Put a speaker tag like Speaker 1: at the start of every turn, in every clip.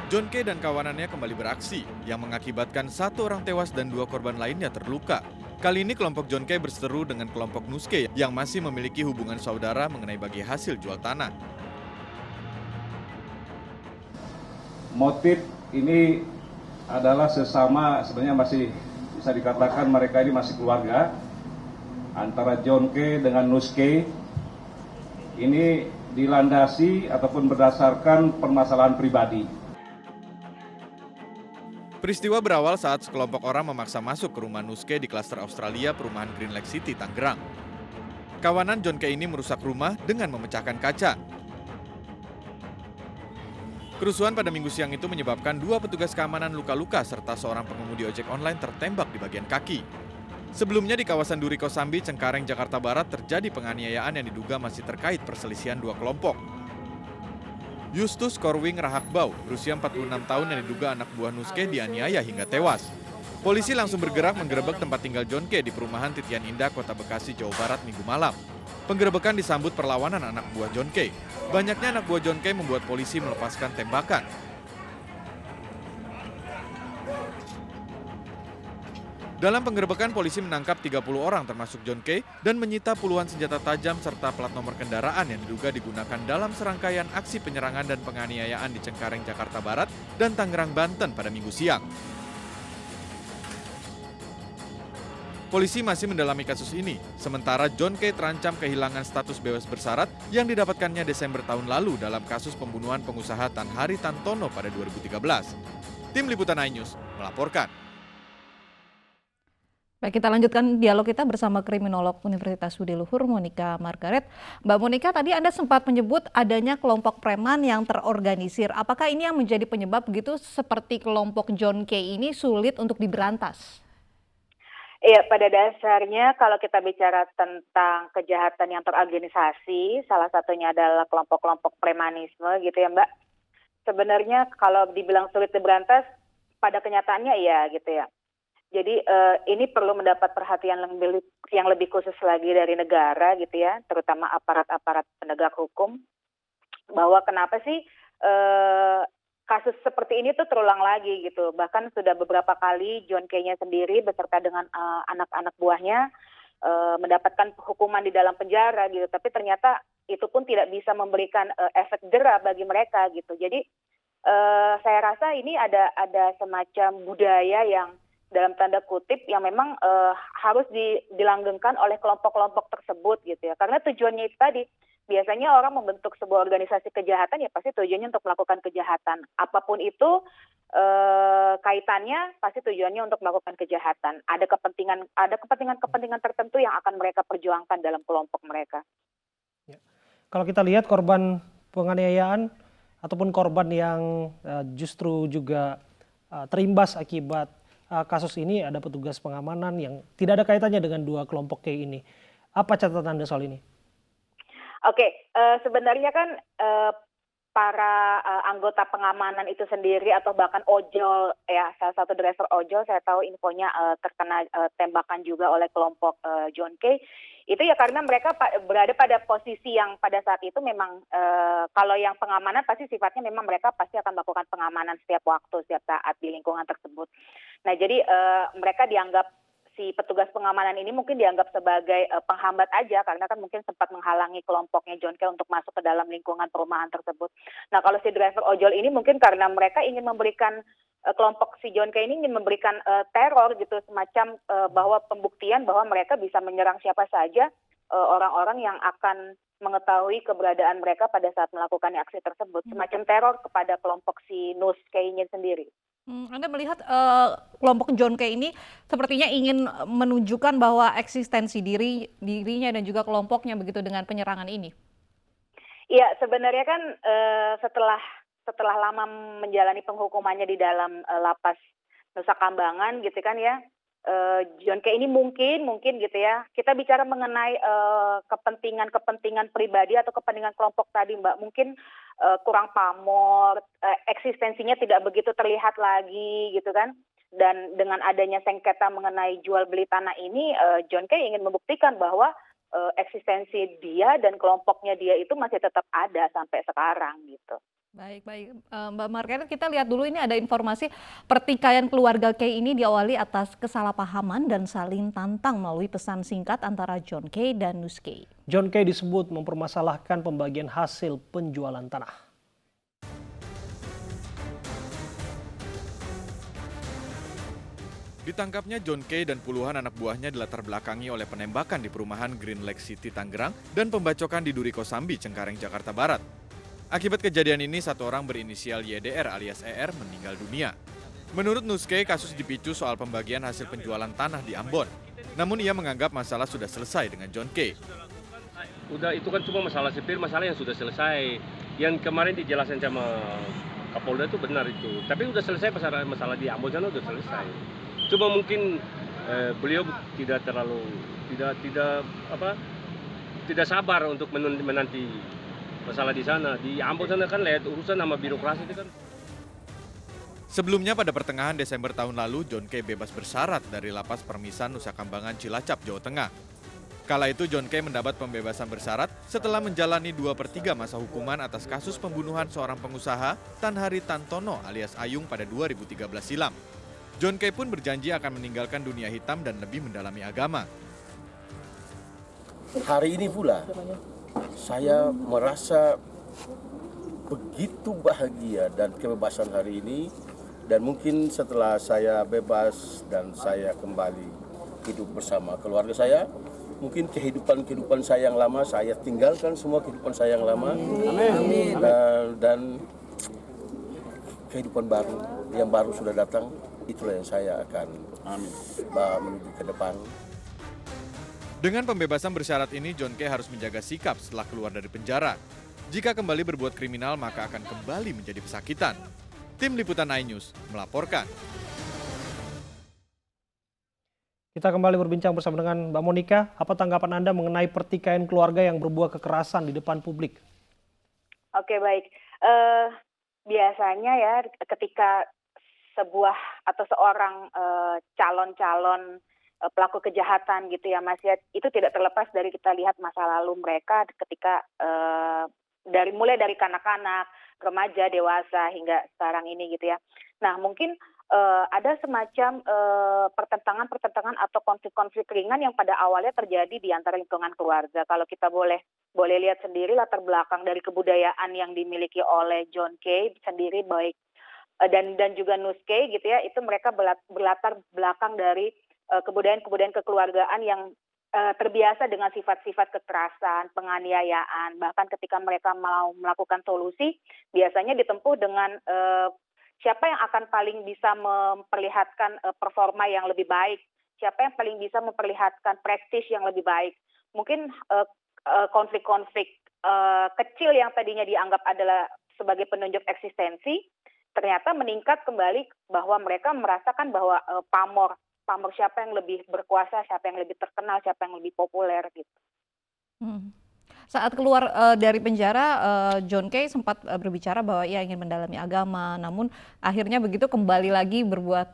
Speaker 1: John K. dan kawanannya kembali beraksi, yang mengakibatkan 1 orang tewas dan 2 korban lainnya terluka. Kali ini kelompok John K. berseteru dengan kelompok Nuske yang masih memiliki hubungan saudara mengenai bagi hasil jual tanah.
Speaker 2: Motif ini adalah sesama, sebenarnya masih bisa dikatakan mereka ini masih keluarga antara John K. dengan Nus K. Ini dilandasi ataupun berdasarkan permasalahan pribadi.
Speaker 1: Peristiwa berawal saat sekelompok orang memaksa masuk ke rumah Nuske di klaster Australia perumahan Green Lake City, Tangerang. Kawanan John K. ini merusak rumah dengan memecahkan kaca. Kerusuhan pada Minggu siang itu menyebabkan 2 petugas keamanan luka-luka serta seorang pengemudi ojek online tertembak di bagian kaki. Sebelumnya di kawasan Duri Kosambi, Cengkareng, Jakarta Barat terjadi penganiayaan yang diduga masih terkait perselisihan 2 kelompok. Justus Korwing Rahakbau, berusia 46 tahun yang diduga anak buah Nuske dianiaya hingga tewas. Polisi langsung bergerak menggerebek tempat tinggal John K. di perumahan Titian Indah, Kota Bekasi, Jawa Barat, Minggu malam. Penggerebekan disambut perlawanan anak buah John K. Banyaknya anak buah John K. membuat polisi melepaskan tembakan. Dalam penggerebekan, polisi menangkap 30 orang termasuk John K. dan menyita puluhan senjata tajam serta plat nomor kendaraan yang diduga digunakan dalam serangkaian aksi penyerangan dan penganiayaan di Cengkareng, Jakarta Barat dan Tangerang, Banten pada Minggu siang. Polisi masih mendalami kasus ini, sementara John K. terancam kehilangan status bebas bersyarat yang didapatkannya Desember tahun lalu dalam kasus pembunuhan pengusaha Tan Hari Tantono pada 2013. Tim Liputan iNews melaporkan.
Speaker 3: Baik, kita lanjutkan dialog kita bersama kriminolog Universitas Budi Luhur, Monika Margaret. Mbak Monika, tadi Anda sempat menyebut adanya kelompok preman yang terorganisir. Apakah ini yang menjadi penyebab begitu seperti kelompok John K. ini sulit untuk diberantas?
Speaker 4: Iya, pada dasarnya kalau kita bicara tentang kejahatan yang terorganisasi, salah satunya adalah kelompok-kelompok premanisme gitu ya Mbak. Sebenarnya kalau dibilang sulit diberantas, pada kenyataannya iya gitu ya. Jadi ini perlu mendapat perhatian yang lebih khusus lagi dari negara gitu ya, terutama aparat-aparat penegak hukum, bahwa kenapa sih kasus seperti ini tuh terulang lagi gitu. Bahkan sudah beberapa kali John K-nya sendiri beserta dengan anak-anak buahnya mendapatkan hukuman di dalam penjara gitu. Tapi ternyata itu pun tidak bisa memberikan efek jera bagi mereka gitu. Jadi saya rasa ini ada semacam budaya yang dalam tanda kutip yang memang harus dilanggengkan oleh kelompok-kelompok tersebut gitu ya. Karena tujuannya itu tadi, biasanya orang membentuk sebuah organisasi kejahatan ya pasti tujuannya untuk melakukan kejahatan. Apapun itu kaitannya pasti tujuannya untuk melakukan kejahatan. Ada kepentingan tertentu yang akan mereka perjuangkan dalam kelompok mereka.
Speaker 5: Ya. Kalau kita lihat korban penganiayaan ataupun korban yang justru juga terimbas akibat kasus ini, ada petugas pengamanan yang tidak ada kaitannya dengan 2 kelompok K ini. Apa catatan Anda soal ini?
Speaker 4: Oke, sebenarnya kan para anggota pengamanan itu sendiri atau bahkan ojol ya, salah satu driver ojol saya tahu infonya terkena tembakan juga oleh kelompok John K. Itu ya karena mereka berada pada posisi yang pada saat itu memang kalau yang pengamanan pasti sifatnya memang mereka pasti akan melakukan pengamanan setiap waktu, setiap saat di lingkungan tersebut. Nah jadi mereka dianggap si petugas pengamanan ini mungkin dianggap sebagai penghambat aja karena kan mungkin sempat menghalangi kelompoknya John K untuk masuk ke dalam lingkungan perumahan tersebut. Nah kalau si driver ojol ini mungkin karena mereka ingin memberikan kelompok si John K ini ingin memberikan teror gitu, semacam bahwa pembuktian bahwa mereka bisa menyerang siapa saja orang-orang yang akan mengetahui keberadaan mereka pada saat melakukan aksi tersebut, semacam teror kepada kelompok si Nus K-nya sendiri.
Speaker 3: Anda melihat kelompok John K ini sepertinya ingin menunjukkan bahwa eksistensi dirinya dan juga kelompoknya begitu dengan penyerangan ini.
Speaker 4: Iya, sebenarnya kan setelah lama menjalani penghukumannya di dalam lapas Nusa Kambangan gitu kan ya, John K ini mungkin gitu ya, kita bicara mengenai kepentingan pribadi atau kepentingan kelompok tadi Mbak, mungkin kurang pamor, eksistensinya tidak begitu terlihat lagi gitu kan. Dan dengan adanya sengketa mengenai jual beli tanah ini, John K ingin membuktikan bahwa eksistensi dia dan kelompoknya dia itu masih tetap ada sampai sekarang gitu.
Speaker 3: Baik, baik. Mbak Margaret, kita lihat dulu ini ada informasi pertikaian keluarga Kay ini diawali atas kesalahpahaman dan saling tantang melalui pesan singkat antara John Kay dan Nus Kay.
Speaker 5: John Kay disebut mempermasalahkan pembagian hasil penjualan tanah.
Speaker 1: Ditangkapnya John Kay dan puluhan anak buahnya dilatar belakangi oleh penembakan di perumahan Green Lake City, Tangerang, dan pembacokan di Duri Kosambi, Cengkareng, Jakarta Barat. Akibat kejadian ini, satu orang berinisial YDR alias ER meninggal dunia. Menurut Nus Kay, kasus dipicu soal pembagian hasil penjualan tanah di Ambon. Namun ia menganggap masalah sudah selesai dengan John Kay.
Speaker 6: Udah, itu kan cuma masalah sipil, masalah yang sudah selesai. Yang kemarin dijelaskan sama Kapolda itu benar itu. Tapi udah selesai masalah di Ambon sana udah selesai. Cuma mungkin beliau tidak sabar untuk menanti masalah di sana. Di Ambon sana kan lihat urusan sama birokrasi itu kan.
Speaker 1: Sebelumnya pada pertengahan Desember tahun lalu, John Kay bebas bersyarat dari Lapas Permisan Nusa Kambangan, Cilacap, Jawa Tengah. Kala itu John Kay mendapat pembebasan bersyarat setelah menjalani 2/3 masa hukuman atas kasus pembunuhan seorang pengusaha Tanhari Tantono alias Ayung pada 2013 silam. John Kay pun berjanji akan meninggalkan dunia hitam dan lebih mendalami agama.
Speaker 7: Hari ini pula saya merasa begitu bahagia dan kebebasan hari ini, dan mungkin setelah saya bebas dan saya kembali hidup bersama keluarga saya, mungkin kehidupan saya yang lama saya tinggalkan, semua kehidupan saya yang lama. Amin. Dan kehidupan baru yang baru sudah datang. Itulah yang saya akan menuju ke depan.
Speaker 1: Dengan pembebasan bersyarat ini, John Kay harus menjaga sikap setelah keluar dari penjara. Jika kembali berbuat kriminal, maka akan kembali menjadi pesakitan. Tim Liputan iNews melaporkan.
Speaker 5: Kita kembali berbincang bersama dengan Mbak Monika. Apa tanggapan Anda mengenai pertikaian keluarga yang berbuah kekerasan di depan publik?
Speaker 4: Oke, baik. Biasanya ya ketika sebuah atau seorang calon-calon pelaku kejahatan gitu ya Mas ya, itu tidak terlepas dari kita lihat masa lalu mereka ketika mulai dari kanak-kanak, remaja, dewasa hingga sekarang ini gitu ya. Nah mungkin ada semacam pertentangan atau konflik-konflik ringan yang pada awalnya terjadi di antara lingkungan keluarga. Kalau kita boleh lihat sendiri latar belakang dari kebudayaan yang dimiliki oleh John Kay sendiri baik dan juga Nus Kay gitu ya, itu mereka berlatar belakang dari kebudayaan kekeluargaan yang terbiasa dengan sifat-sifat kekerasan, penganiayaan, bahkan ketika mereka mau melakukan solusi biasanya ditempuh dengan siapa yang akan paling bisa memperlihatkan performa yang lebih baik, siapa yang paling bisa memperlihatkan prestis yang lebih baik. Mungkin konflik-konflik kecil yang tadinya dianggap adalah sebagai penunjuk eksistensi ternyata meningkat kembali bahwa mereka merasakan bahwa pamor siapa yang lebih berkuasa, siapa yang lebih terkenal, siapa yang lebih populer gitu.
Speaker 3: Saat keluar dari penjara, John Kay sempat berbicara bahwa ia ingin mendalami agama, namun akhirnya begitu kembali lagi berbuat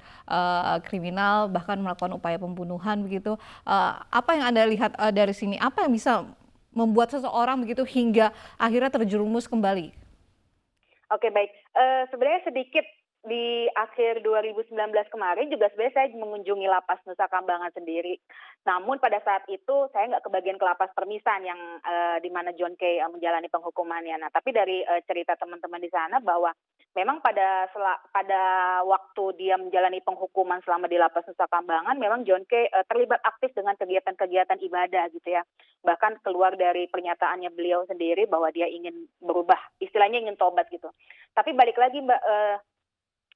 Speaker 3: kriminal, bahkan melakukan upaya pembunuhan begitu. Apa yang Anda lihat dari sini? Apa yang bisa membuat seseorang begitu hingga akhirnya terjerumus kembali?
Speaker 4: Oke, baik. Sebenarnya sedikit di akhir 2019 kemarin juga sebenarnya saya mengunjungi Lapas Nusa Kambangan sendiri. Namun pada saat itu saya nggak kebagian ke Lapas Permisan yang di mana John Kay menjalani penghukumannya. Nah, tapi dari cerita teman-teman di sana bahwa memang pada waktu dia menjalani penghukuman selama di Lapas Nusa Kambangan, memang John Kay terlibat aktif dengan kegiatan-kegiatan ibadah gitu ya. Bahkan keluar dari pernyataannya beliau sendiri bahwa dia ingin berubah, istilahnya ingin tobat gitu. Tapi balik lagi Mbak,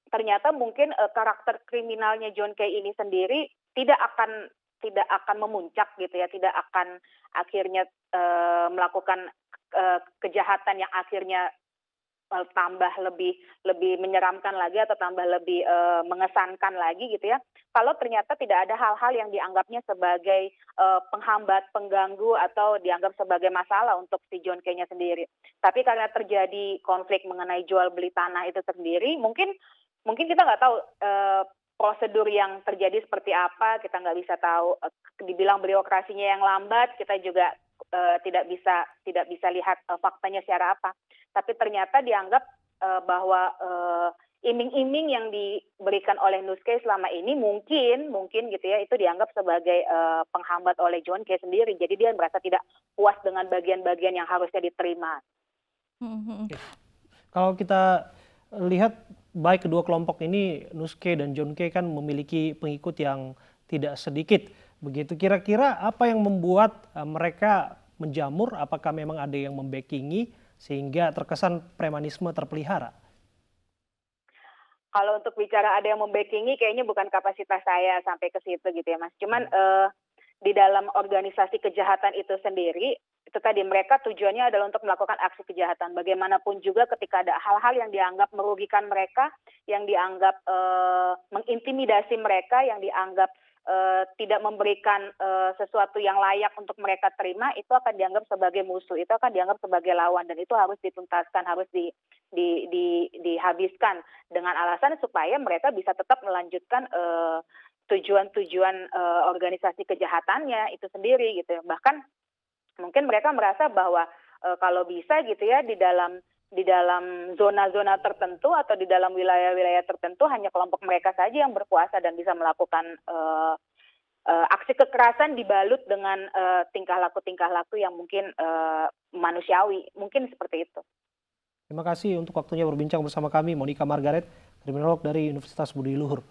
Speaker 4: ternyata mungkin karakter kriminalnya John Kay ini sendiri tidak akan memuncak gitu ya, tidak akan akhirnya melakukan kejahatan yang akhirnya tambah lebih menyeramkan lagi atau tambah lebih mengesankan lagi gitu ya. Kalau ternyata tidak ada hal-hal yang dianggapnya sebagai penghambat, pengganggu atau dianggap sebagai masalah untuk si John Kay-nya sendiri. Tapi karena terjadi konflik mengenai jual beli tanah itu sendiri, mungkin kita nggak tahu prosedur yang terjadi seperti apa, kita nggak bisa tahu. Dibilang birokrasinya yang lambat, kita juga tidak bisa lihat faktanya secara apa. Tapi ternyata dianggap bahwa iming-iming yang diberikan oleh Nuske selama ini mungkin gitu ya, itu dianggap sebagai penghambat oleh John K sendiri. Jadi dia merasa tidak puas dengan bagian-bagian yang harusnya diterima.
Speaker 5: Kalau kita lihat baik kedua kelompok ini, Nuske dan John K kan memiliki pengikut yang tidak sedikit. Begitu, kira-kira apa yang membuat mereka menjamur? Apakah memang ada yang membackingi sehingga terkesan premanisme terpelihara?
Speaker 4: Kalau untuk bicara ada yang membackingi, kayaknya bukan kapasitas saya sampai ke situ gitu ya Mas. Cuman di dalam organisasi kejahatan itu sendiri, itu tadi mereka tujuannya adalah untuk melakukan aksi kejahatan. Bagaimanapun juga ketika ada hal-hal yang dianggap merugikan mereka, yang dianggap mengintimidasi mereka, yang dianggap tidak memberikan sesuatu yang layak untuk mereka terima, itu akan dianggap sebagai musuh, itu akan dianggap sebagai lawan, dan itu harus dituntaskan, harus dihabiskan dengan alasan supaya mereka bisa tetap melanjutkan tujuan-tujuan organisasi kejahatannya itu sendiri gitu. Bahkan mungkin mereka merasa bahwa kalau bisa gitu ya, di dalam zona-zona tertentu atau di dalam wilayah-wilayah tertentu hanya kelompok mereka saja yang berkuasa dan bisa melakukan aksi kekerasan dibalut dengan tingkah laku yang mungkin manusiawi, mungkin seperti itu.
Speaker 5: Terima kasih untuk waktunya berbincang bersama kami, Monica Margaret, kriminolog dari Universitas Budi Luhur.